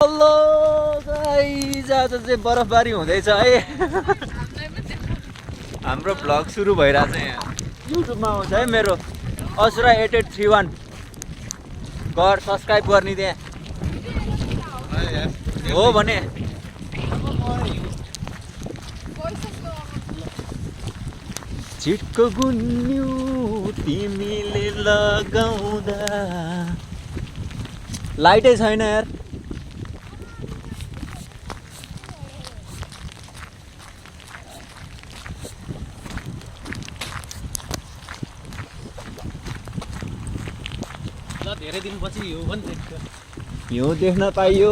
Hello guys, आज चाहिँ बरफबारी हुँदैछ है। हाम्रो भ्लग सुरु भइरहेछ यहाँ। युट्युबमा आउँछ है मेरो असुरा 8831 गर सब्सक्राइब गर्ने त्यहाँ हो भने। चिटको गुन्यु तिमीले लगाउँदा लाइटै छैन यार। धेरै दिनपछि हिउँ देख्न पाइयो।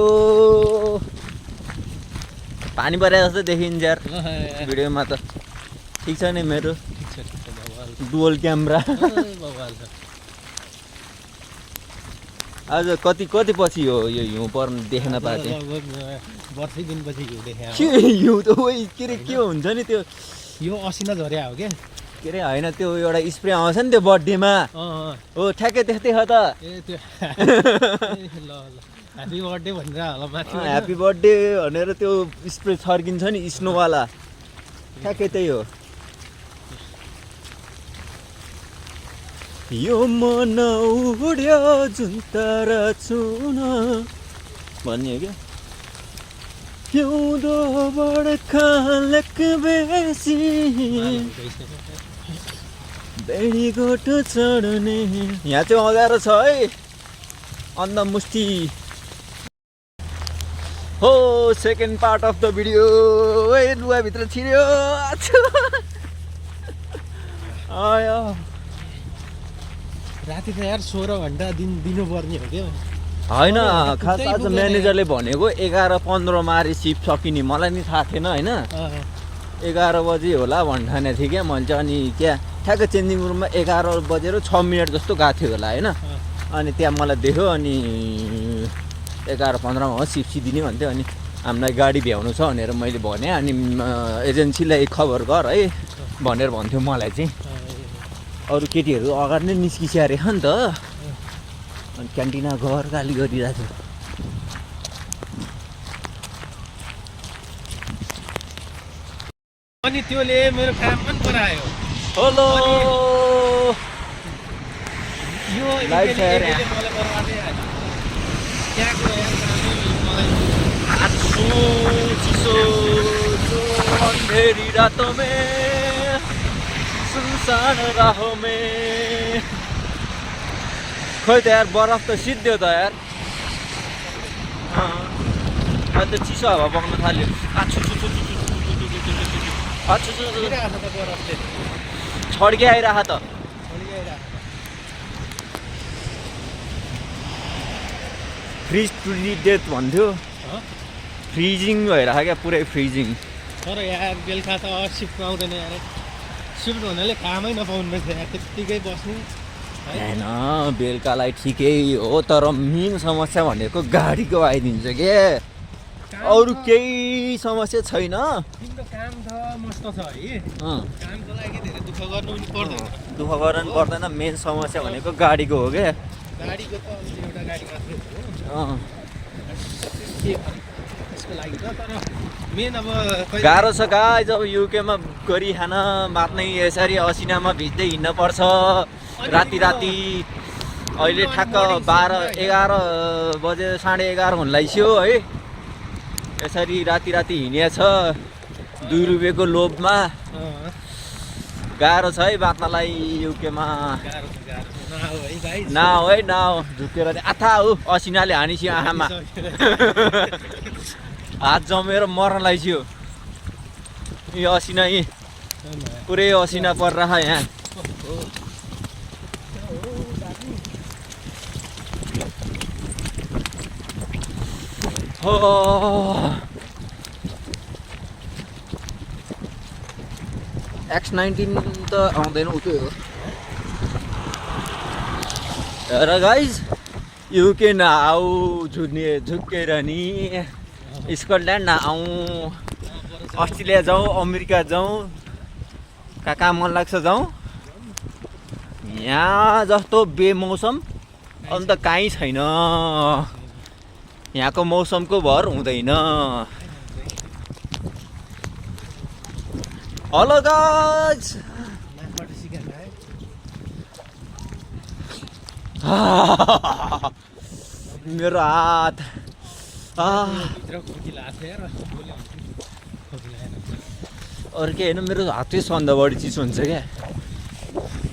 पानी परे जस्तो देखिन्छ यार भिडियोमा त। ठिक छ नि मेरो डुअल क्यामेरा। आज कति पछि हो यो हिउँ पर्न देख्न पाएको थिएँ। वर्षै दिनपछि हिउँ देखेँ। के हिउँ त वही के अरे के हुन्छ नि त्यो यो असिना झर्या हो क्या। के अरे होइन त्यो एउटा स्प्रे आउँछ नि त्यो बर्थडेमा हो ठ्याक्कै त्यस्तै हो त। ए त्यो ल ह्याप्पी बर्थडे भनेर होला माथि ह्याप्पी बर्थडे भनेर त्यो स्प्रे छर्किन्छ नि स्नोवाला, ठ्याक्कै त्यही हो। यो मन उड्यो जुन तारा चुन भन्ने हो क्या। हिउँदो बढ्का लेक बेसी बेडी गोठो चढ्ने। यहाँ चाहिँ अँध्यारो छ है, अन्धमुष्टि हो। Second part of the video. ए लुगाभित्र छिर्यो आयो। राति त यार 16 घन्टा दिनुपर्ने हो क्या। होइन खास आज म्यानेजरले भनेको 11:15 मारे सिफ्ट सकिने। मलाई नि थाहा थिएन होइन। 11 बजी होला भन्ठाने थिएँ क्या मैले चाहिँ। अनि क्या ठ्याक्कै चेन्जिङ रुममा 11:06 जस्तो गएको थियो होला होइन। अनि त्यहाँ मलाई देख्यो अनि 11:15 हो सिफ्ट सिदिने भन्थ्यो। अनि हामीलाई गाडी भ्याउनु छ भनेर मैले भने। अनि एजेन्सीलाई खबर गर है भनेर भन्थ्यो मलाई चाहिँ। अरू केटीहरू अगाडि नै निस्किस्या रहेछ नि त। अनि क्यान्टिनमा घर गाली गरिरहेको थियो। अनि त्योले मेरो काम पनि गरायो। हेलो यो लाइट छ यार मलाई बर्बादै हाल्यो। त्यहाँको यार मलाई आँसु चिसो जो अन्धेरी रातों में सुनसान राहों में। खोइ त यार बरफ त सिद्धो त यार। अहिले त चिसो हावा बग्न थाल्यो। छड्के आइरह त। फ्रिज टु डेथ भन्थ्यो। फ्रिजिङ भइरह क्या पुरै फ्रिजिङ। तर यार बेलुका त सिफ्ट आउँदैन यार। सिफ्ट हुनाले कामै नपाउनु रहेछ यार। त्यत्तिकै बस्नु होइन बेलुकालाई ठिकै हो। तर मेन समस्या भनेको गाडीको आइदिन्छ के। अरू केही समस्या छैन। तिम्रो काम त मस्त छ है। कामको लागि धेरै दुःख गर्नु पनि पर्दैन। दुःख गर्नु पनि पर्दैन। मेन समस्या भनेको गाडीको हो क्या। गाडीको त एउटा गाडी मात्रै हो। त्यसको लागि त तर मेन अब गाह्रो छ गाइज। अब युकेमा गरी खान मात्नै यसरी असिनामा भिज्दै हिँड्न पर्छ राति। अहिले ठ्याक्क 11 बजे 11:30 हुन लागिसक्यो है। यसरी राति हिँडेछ 2 रुपियाँको लोभमा। गाह्रो छ है बाँच्नलाई युकेमा। ना हो है ना हो झुकेर आथा हो असिनाले हानिस्यो आँखामा। हात जमेर मर्न लागिसक्यो। यो असिना यी पुरै असिना परिरह यहाँ। हो X19 त आउँदैन उतै हो। र गाइज युके नआऊ झुकेर नि। स्कटल्यान्ड नआऊ, अस्ट्रेलिया जाउँ, अमेरिका जाउँ, कहाँ मन लाग्छ जाउँ। यहाँ जस्तो बेमौसम अन्त कहीँ छैन। यहाँको मौसमको भर हुँदैन। हेलो गाइस, नाकबाट सिकाएर है मेरो हात भित्र खोकी लाग्छ यार बोल्यो खोकी लागेन अरू के होइन, मेरो हातै सन्दा बढी चिसो हुन्छ क्या,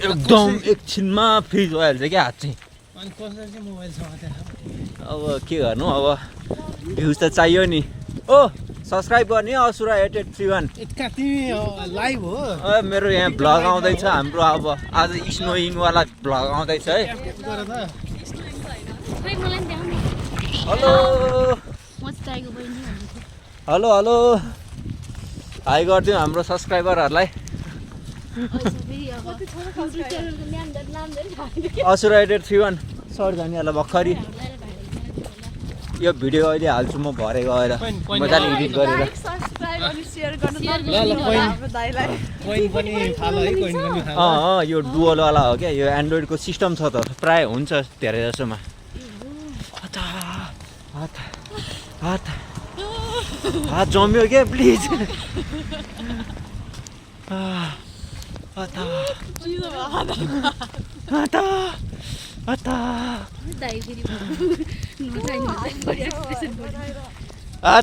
एकदम एकछिनमा फ्रिज भइहाल्छ क्या हात चाहिँ। अनि कसरी चाहिँ मोबाइल समातेर अब के गर्नु, अब भ्युज त चाहियो नि। ओ सब्सक्राइब गर्ने असुरा 8831। यता तिमी लाइभ हो मेरो यहाँ भ्लग आउँदैछ हाम्रो, अब आज स्नोइङवाला भ्लग आउँदैछ है। गर त खै मलाई पनि देऊ न हेलो म चाहिँ टाइगर बहिनी भन्दैछु हेलो हेलो, हाई गरिदिउँ हाम्रो सब्सक्राइबरहरूलाई। असुरा 8831 सर धनियालाई भर्खरी यो भिडियो अहिले हाल्छु म भरे गएर मजाले एडिट गरेर। ल ल कोइन पनि फालो है कोइन पनि फालो यो डुअलवाला हो क्या, यो एन्ड्रोइडको सिस्टम छ त प्राय हुन्छ धेरै जसोमा। हात हात हात जम्यो क्या प्लिज।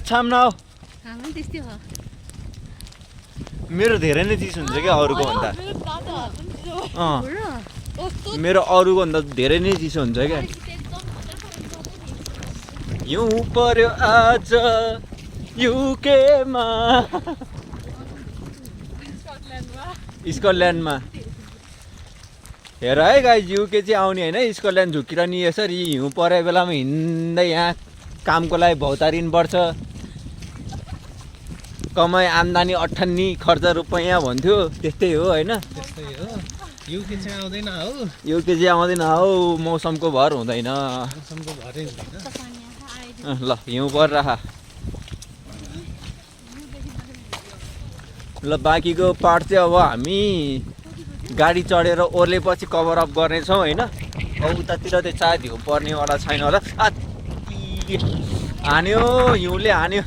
छाम्न त्यस्तै हो मेरो धेरै नै चिस हुन्छ क्या अरूको भन्दा। मेरो अरूको भन्दा धेरै नै चिसो हुन्छ क्या। हिउँ पर्यो आज युकेमा, स्कटल्यान्डमा। हेर है गाइज, युके चाहिँ आउने होइन, स्कटल्यान्ड झुकेर नि यसरी हिउँ परेको बेलामा हिँड्दै यहाँ कामको लागि भौतारिनु पर्छ। कमाइ आम्दानी 58 खर्च रुपैयाँ भन्थ्यो, त्यस्तै हो होइन। त्यस्तै हो युके चाहिँ आउँदैन हो युके चाहिँ आउँदैन हौ, मौसमको भर हुँदैन। मौसमको भरै हुँदैन ल हिउँ परिरह। ल बाँकीको पार्ट चाहिँ अब हामी गाडी चढेर ओर्लेपछि कभर अप गर्नेछौँ होइन। अब उतातिर चाहिँ सायद हिउँ पर्नेवाला छैन होला। हान्यो हिउँले हान्यो,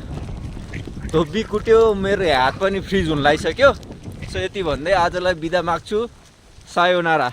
धोबी कुट्यो, मेरो हात पनि फ्रिज हुन लागिसक्यो। सो यति भन्दै आजलाई बिदा माग्छु, सायोनारा।